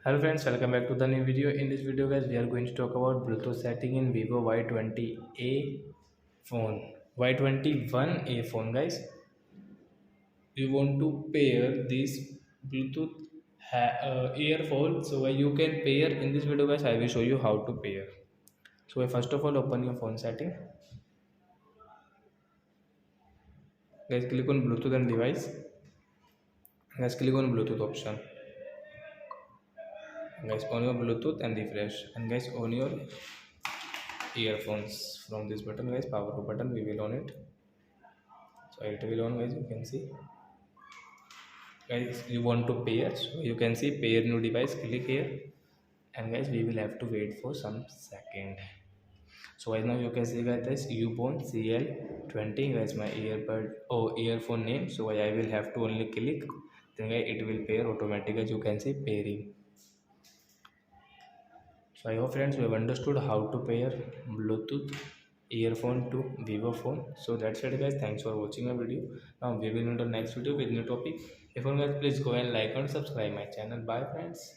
Hello friends, welcome back to the new video. In this video guys, we are going to talk about Bluetooth setting in Vivo Y20 A phone. Y21 A phone guys. You want to pair this Bluetooth earphone. So you can pair in this video guys. I will show you how to pair. So first of all open your phone setting. Guys click on Bluetooth and device. Guys click on Bluetooth option. Guys on your Bluetooth and refresh. And guys on your earphones from this button guys, power button, we will on it. So it will on guys, you can see guys, you want to pair, so you can see pair new device, click here. And guys we will have to wait for some second. So right now you can see guys this Ubon CL20 guys, my earbud earphone name. So I will have to only click, then guys it will pair automatically, as you can see pairing. So I hope friends you have understood how to pair Bluetooth earphone to Vivo phone. So that's it guys. Thanks for watching my video. Now we will meet on next video with new topic. If you guys please go and like and subscribe my channel. Bye friends.